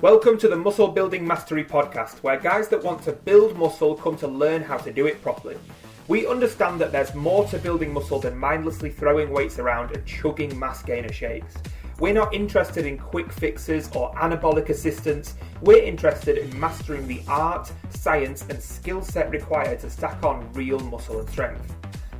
Welcome to the Muscle Building Mastery podcast, where guys that want to build muscle come to learn how to do it properly. We understand that there's more to building muscle than mindlessly throwing weights around and chugging mass gainer shakes. We're not interested in quick fixes or anabolic assistance. We're interested in mastering the art, science and skill set required to stack on real muscle and strength.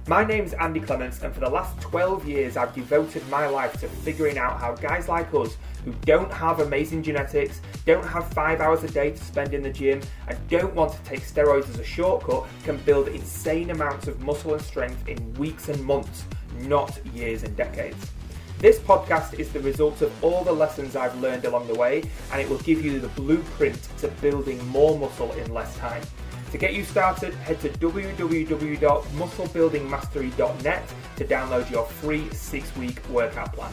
My name's Andy Clements, and for the last 12 years I've devoted my life to figuring out how guys like us who don't have amazing genetics, don't have 5 hours a day to spend in the gym, and don't want to take steroids as a shortcut can build insane amounts of muscle and strength in weeks and months, not years and decades. This podcast is the result of all the lessons I've learned along the way, and it will give you the blueprint to building more muscle in less time. To get you started, head to www.musclebuildingmastery.net to download your free 6-week workout plan.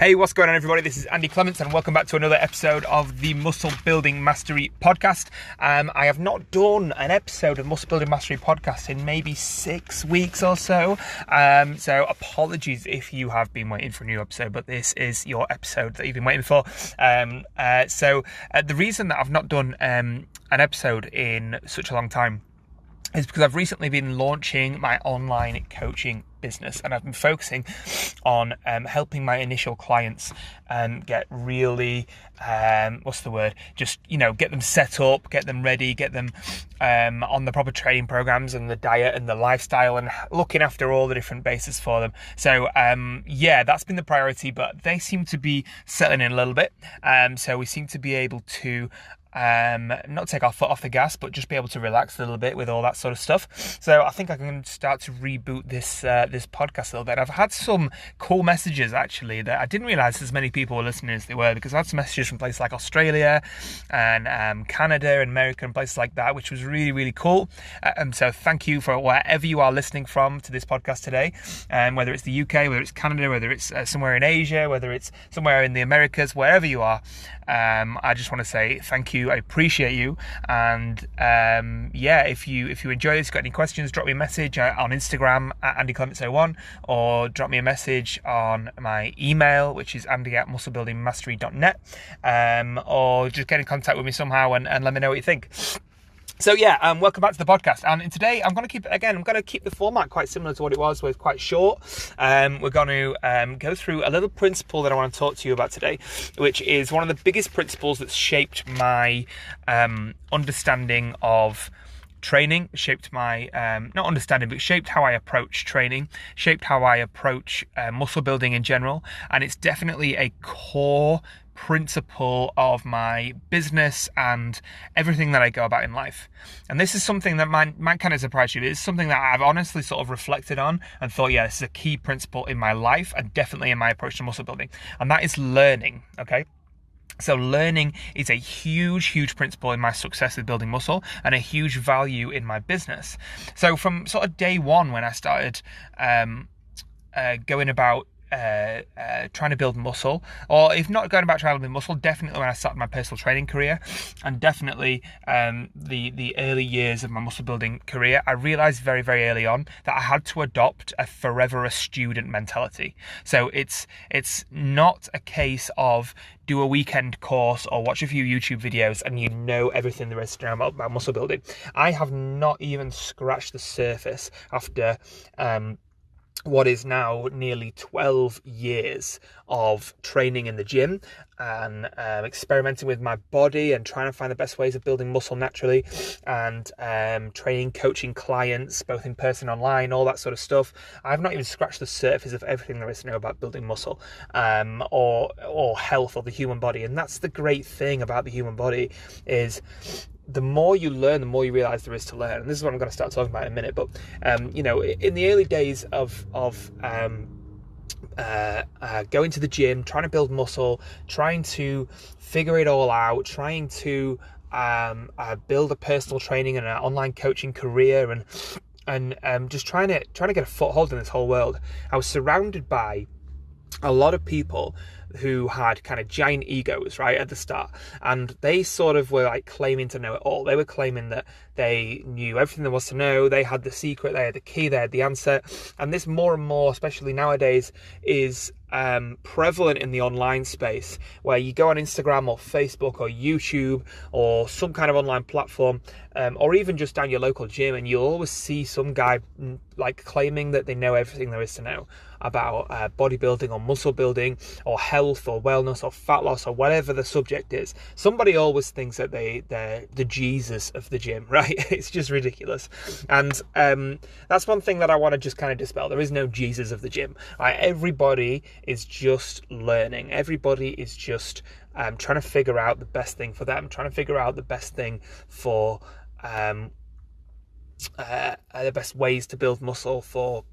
Hey, what's going on everybody? This is Andy Clements and welcome back to another episode of the Muscle Building Mastery podcast. I have not done an episode of Muscle Building Mastery podcast in maybe 6 weeks or so. So apologies if you have been waiting for a new episode, but this is your episode that you've been waiting for. So the reason that I've not done an episode in such a long time is because I've recently been launching my online coaching business, and I've been focusing on helping my initial clients get really just get them set up, get them ready, get them on the proper training programs and the diet and the lifestyle and looking after all the different bases for them. So that's been the priority, but they seem to be settling in a little bit, so we seem to be able to not take our foot off the gas, but just be able to relax a little bit with all that sort of stuff. So I think I can start to reboot this podcast a little bit. I've had some cool messages actually that I didn't realize as many people were listening as they were, because I had some messages from places like Australia and Canada and America and places like that, which was really, really cool. So thank you for wherever you are listening from to this podcast today, whether it's the UK, whether it's Canada, whether it's somewhere in Asia, whether it's somewhere in the Americas, wherever you are. I just want to say thank you. I appreciate you, and if you enjoy this, got any questions, drop me a message on Instagram at AndyClements01, or drop me a message on my email, which is andy@musclebuildingmastery.net, or just get in contact with me somehow and let me know what you think. So welcome back to the podcast. And today I'm going to keep the format quite similar to what it was, where it's quite short. We're going to go through a little principle that I want to talk to you about today, which is one of the biggest principles that's shaped my understanding of training, shaped my shaped how I approach training, shaped how I approach muscle building in general, and it's definitely a core principle of my business and everything that I go about in life. And this is something that might kind of surprise you. It's something that I've honestly sort of reflected on and thought, this is a key principle in my life and definitely in my approach to muscle building, and that is learning. Okay. So learning is a huge, huge principle in my success with building muscle and a huge value in my business. So from sort of day one, when I started going about trying to build muscle, or if not going about trying to build muscle, definitely when I started my personal training career, and definitely the early years of my muscle building career, I realized very, very early on that I had to adopt a forever a student mentality. So it's not a case of do a weekend course or watch a few YouTube videos and you know everything there is to know about muscle building. I have not even scratched the surface after what is now nearly 12 years of training in the gym and experimenting with my body and trying to find the best ways of building muscle naturally, and training, coaching clients both in person and online, all that sort of stuff. I've not even scratched the surface of everything there is to know about building muscle or health or the human body. And that's the great thing about the human body, is the more you learn, the more you realize there is to learn. And this is what I'm going to start talking about in a minute. But in the early days of going to the gym, trying to build muscle, trying to figure it all out, trying to build a personal training and an online coaching career, and just trying to get a foothold in this whole world, I was surrounded by a lot of people who had kind of giant egos right at the start, and they sort of were like claiming to know it all. They were claiming that they knew everything there was to know. They had the secret, they had the key, they had the answer. And this more and more, especially nowadays, is prevalent in the online space, where you go on Instagram or Facebook or YouTube or some kind of online platform, or even just down your local gym, and you'll always see some guy like claiming that they know everything there is to know about bodybuilding or muscle building or health or wellness or fat loss or whatever the subject is. Somebody always thinks that they're the Jesus of the gym, right? It's just ridiculous. And that's one thing that I want to just kind of dispel. There is no Jesus of the gym, right? Everybody is just learning. Everybody is just trying to figure out the best thing for them, trying to figure out the best thing for the best ways to build muscle, for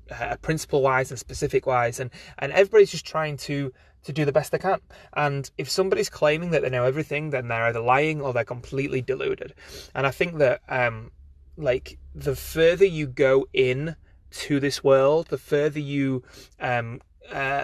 principle wise and specific wise, and everybody's just trying to do the best they can. And if somebody's claiming that they know everything, then they're either lying or they're completely deluded. And I think that like the further you go in to this world, the further you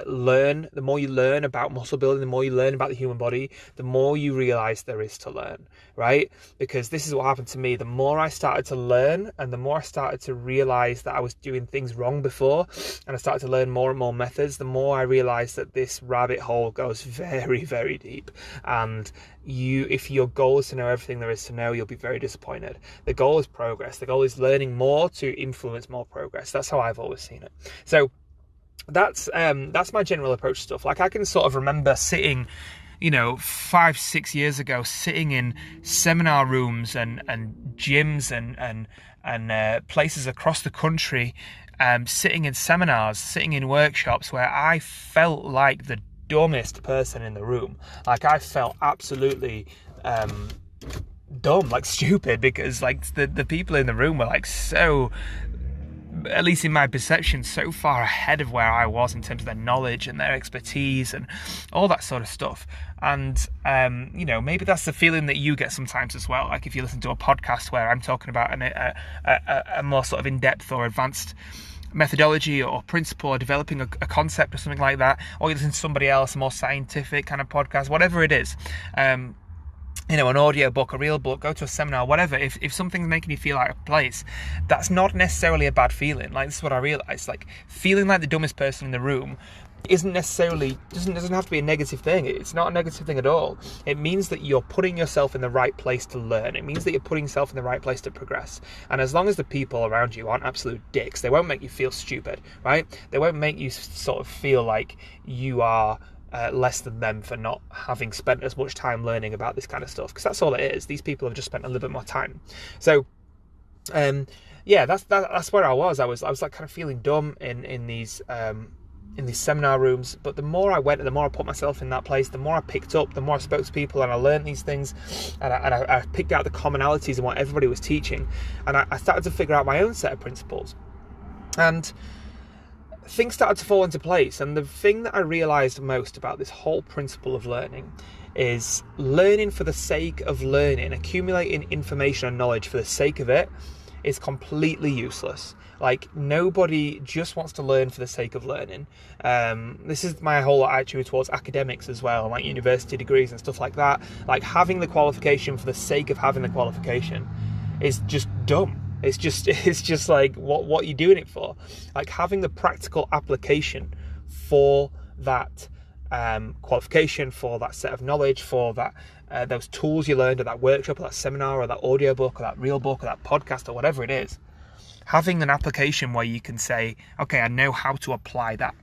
learn, the more you learn about muscle building, the more you learn about the human body, the more you realize there is to learn, right? Because this is what happened to me. The more I started to learn, and the more I started to realize that I was doing things wrong before, and I started to learn more and more methods, the more I realized that this rabbit hole goes very, very deep. And if your goal is to know everything there is to know, you'll be very disappointed. The goal is progress. The goal is learning more to influence more progress. That's how I've always seen it. So that's my general approach to stuff. Like, I can sort of remember sitting, 5-6 years ago, sitting in seminar rooms and gyms and places across the country, sitting in seminars, sitting in workshops where I felt like the dumbest person in the room. Like, I felt absolutely dumb, like stupid, because like the people in the room were like so, at least in my perception, so far ahead of where I was in terms of their knowledge and their expertise and all that sort of stuff. And maybe that's the feeling that you get sometimes as well. Like if you listen to a podcast where I'm talking about a more sort of in-depth or advanced methodology or principle, or developing a concept or something like that, or you listen to somebody else, a more scientific kind of podcast, whatever it is, an audio book, a real book, go to a seminar, whatever. If something's making you feel out of place, that's not necessarily a bad feeling. Like, this is what I realized. Like, feeling like the dumbest person in the room doesn't have to be a negative thing. It's not a negative thing at all. It means that you're putting yourself in the right place to learn. It means that you're putting yourself in the right place to progress. And as long as the people around you aren't absolute dicks, they won't make you feel stupid, right? They won't make you sort of feel like you are less than them for not having spent as much time learning about this kind of stuff, because that's all it is. These people have just spent a little bit more time. So that's where I was. I was like kind of feeling dumb in these seminar rooms. But the more I went and the more I put myself in that place, the more I picked up, the more I spoke to people, and I learned these things, and I picked out the commonalities in what everybody was teaching, and I started to figure out my own set of principles, and things started to fall into place. And the thing that I realized most about this whole principle of learning is learning for the sake of learning, accumulating information and knowledge for the sake of it, is completely useless. Like, nobody just wants to learn for the sake of learning. This is my whole attitude towards academics as well, like university degrees and stuff like that. Like, having the qualification for the sake of having the qualification is just dumb. It's just like, what are you doing it for? Like, having the practical application for that qualification, for that set of knowledge, for that those tools you learned at that workshop or that seminar or that audio book or that real book or that podcast or whatever it is. Having an application where you can say, okay, I know how to apply that.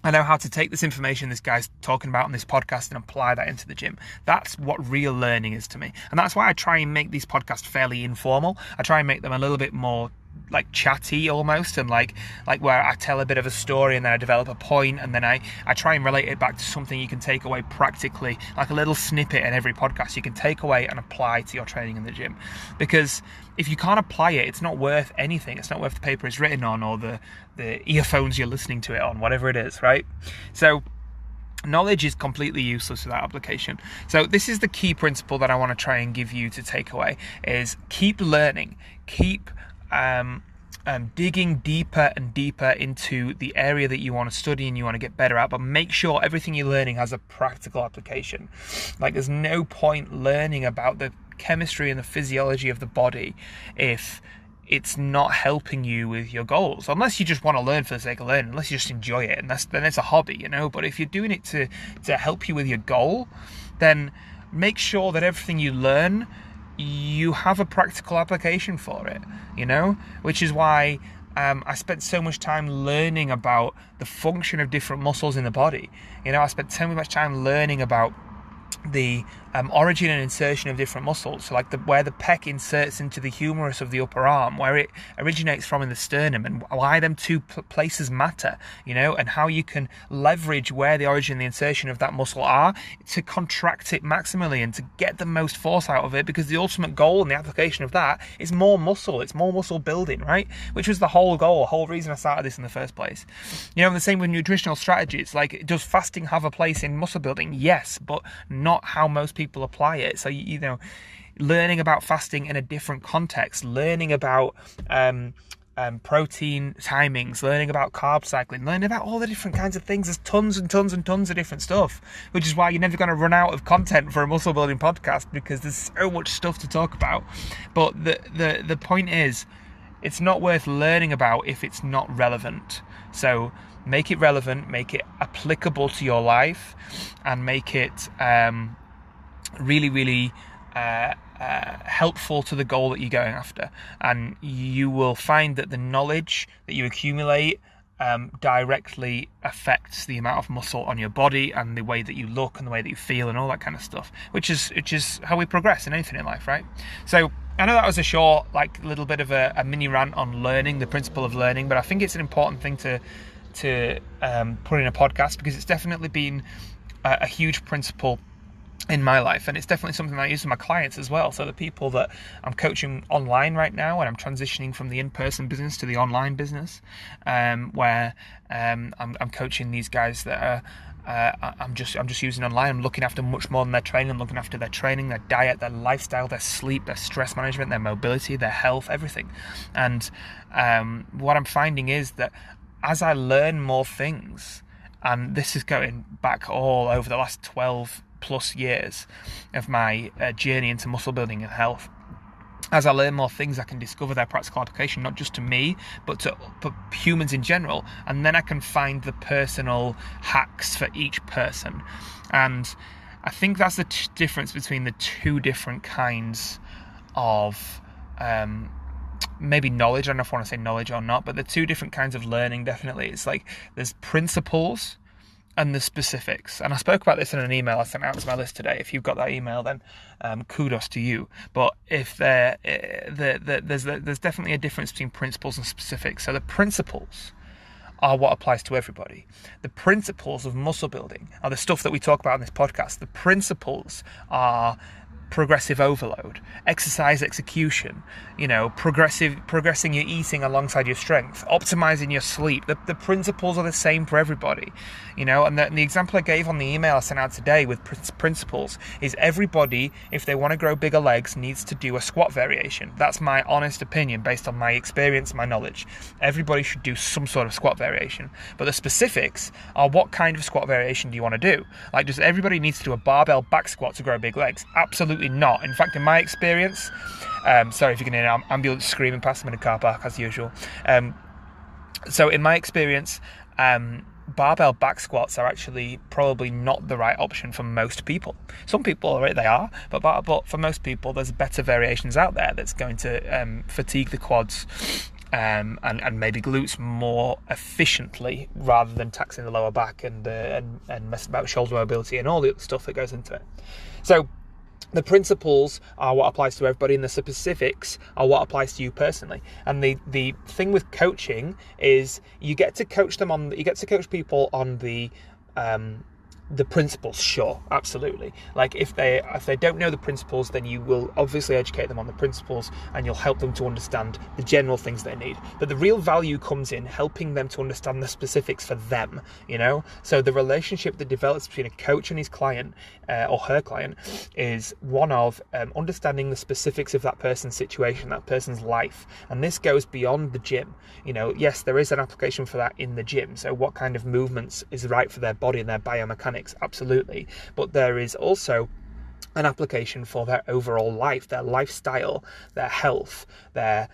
I know how to take this information this guy's talking about on this podcast and apply that into the gym. That's what real learning is to me. And that's why I try and make these podcasts fairly informal. I try and make them a little bit more like chatty almost, and like where I tell a bit of a story and then I develop a point, and then I try and relate it back to something you can take away practically, like a little snippet in every podcast you can take away and apply to your training in the gym. Because if you can't apply it, it's not worth anything. It's not worth the paper it's written on or the earphones you're listening to it on, whatever it is, right? So knowledge is completely useless without application. So this is the key principle that I want to try and give you to take away, is keep learning, keep digging deeper and deeper into the area that you want to study and you want to get better at, but make sure everything you're learning has a practical application. Like, there's no point learning about the chemistry and the physiology of the body if it's not helping you with your goals, unless you just want to learn for the sake of learning, unless you just enjoy it, and then it's a hobby, you know. But if you're doing it to help you with your goal, then make sure that everything you learn, you have a practical application for it, you know, which is why I spent so much time learning about the function of different muscles in the body. You know, I spent so much time learning about the origin and insertion of different muscles, so like where the pec inserts into the humerus of the upper arm, where it originates from in the sternum, and why them two places matter, you know, and how you can leverage where the origin and the insertion of that muscle are to contract it maximally and to get the most force out of it, because the ultimate goal and the application of that is more muscle. It's more muscle building, right? Which was the whole goal, the whole reason I started this in the first place. You know, the same with nutritional strategies. Like, does fasting have a place in muscle building? Yes, but not how most people apply it. So, you know, learning about fasting in a different context, learning about protein timings, learning about carb cycling, learning about all the different kinds of things. There's tons and tons and tons of different stuff, which is why you're never going to run out of content for a muscle building podcast, because there's so much stuff to talk about. But the point is, it's not worth learning about if it's not relevant. So make it relevant, make it applicable to your life, and make it really helpful to the goal that you're going after. And you will find that the knowledge that you accumulate directly affects the amount of muscle on your body and the way that you look and the way that you feel and all that kind of stuff, which is how we progress in anything in life, right? So I know that was a short, like, little bit of a mini rant on learning, the principle of learning, but I think it's an important thing to put in a podcast, because it's definitely been a huge principle in my life, and it's definitely something that I use with my clients as well. So the people that I'm coaching online right now, and I'm transitioning from the in-person business to the online business, where I'm coaching these guys that are I'm just using online. I'm looking after much more than their training. I'm looking after their training, their diet, their lifestyle, their sleep, their stress management, their mobility, their health, everything. And what I'm finding is that as I learn more things, and this is going back all over the last 12 plus years of my journey into muscle building and health, as I learn more things, I can discover their practical application, not just to me, but to humans in general. And then I can find the personal hacks for each person. And I think that's the difference between the two different kinds of maybe knowledge. I don't know if I want to say knowledge or not, but the two different kinds of learning, definitely. It's like there's principles and the specifics. And I spoke about this in an email I sent out to my list today. If you've got that email, then kudos to you. But if there's definitely a difference between principles and specifics. So the principles are what applies to everybody. The principles of muscle building are the stuff that we talk about in this podcast. The principles are progressive overload, exercise execution, you know, progressing your eating alongside your strength, optimizing your sleep. The principles are the same for everybody, you know. And the example I gave on the email I sent out today with principles is everybody, if they want to grow bigger legs, needs to do a squat variation. That's my honest opinion based on my experience, my knowledge. Everybody should do some sort of squat variation. But the specifics are, what kind of squat variation do you want to do? Like, does everybody need to do a barbell back squat to grow big legs? Absolutely not. In fact, in my experience, sorry if you can hear an ambulance screaming past them in a car park as usual. So in my experience, barbell back squats are actually probably not the right option for most people. Some people, they are, but for most people, there's better variations out there that's going to fatigue the quads and maybe glutes more efficiently, rather than taxing the lower back and messing about shoulder mobility and all the other stuff that goes into it. So the principles are what applies to everybody, and the specifics are what applies to you personally. And the thing with coaching is you get to coach people on the the principles, sure, absolutely. Like if they don't know the principles, then you will obviously educate them on the principles and you'll help them to understand the general things they need. But the real value comes in helping them to understand the specifics for them, So the relationship that develops between a coach and his client or her client is one of understanding the specifics of that person's situation, that person's life. And this goes beyond the gym. Yes, there is an application for that in the gym. So what kind of movements is right for their body and their biomechanics? Absolutely. But there is also an application for their overall life, their lifestyle, their health, their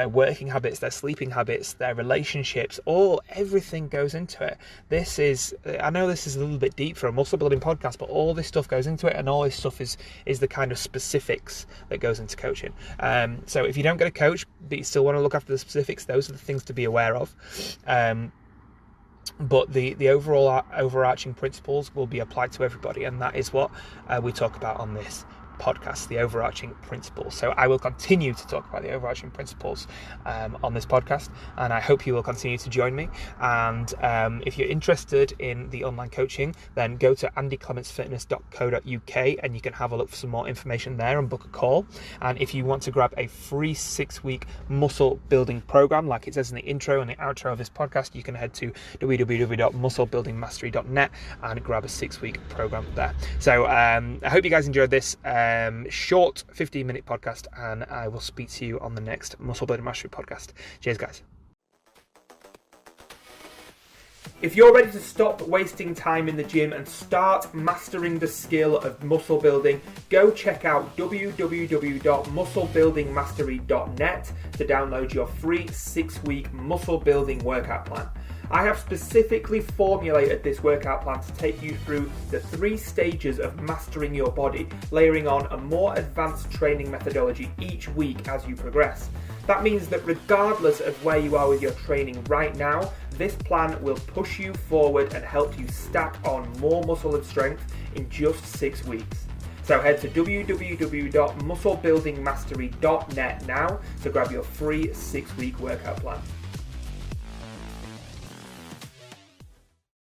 working habits, their sleeping habits, their relationships, everything goes into it. I know this is a little bit deep for a muscle building podcast, but all this stuff goes into it, and all this stuff is the kind of specifics that goes into coaching. So if you don't get a coach, but you still want to look after the specifics, those are the things to be aware of. But the overall overarching principles will be applied to everybody, and that is what we talk about on this podcast, the overarching principles. So I will continue to talk about the overarching principles on this podcast, and I hope you will continue to join me. And if you're interested in the online coaching, then go to andyclementsfitness.co.uk and you can have a look for some more information there and book a call. And if you want to grab a free 6-week muscle building program, like it says in the intro and the outro of this podcast, you can head to www.musclebuildingmastery.net and grab a 6-week program there. So I hope you guys enjoyed this short 15-minute podcast, and I will speak to you on the next Muscle Building Mastery podcast. Cheers, guys. If you're ready to stop wasting time in the gym and start mastering the skill of muscle building, go check out www.musclebuildingmastery.net to download your free 6-week muscle building workout plan. I have specifically formulated this workout plan to take you through the 3 stages of mastering your body, layering on a more advanced training methodology each week as you progress. That means that regardless of where you are with your training right now, this plan will push you forward and help you stack on more muscle and strength in just 6 weeks. So head to www.musclebuildingmastery.net now to grab your free 6-week workout plan.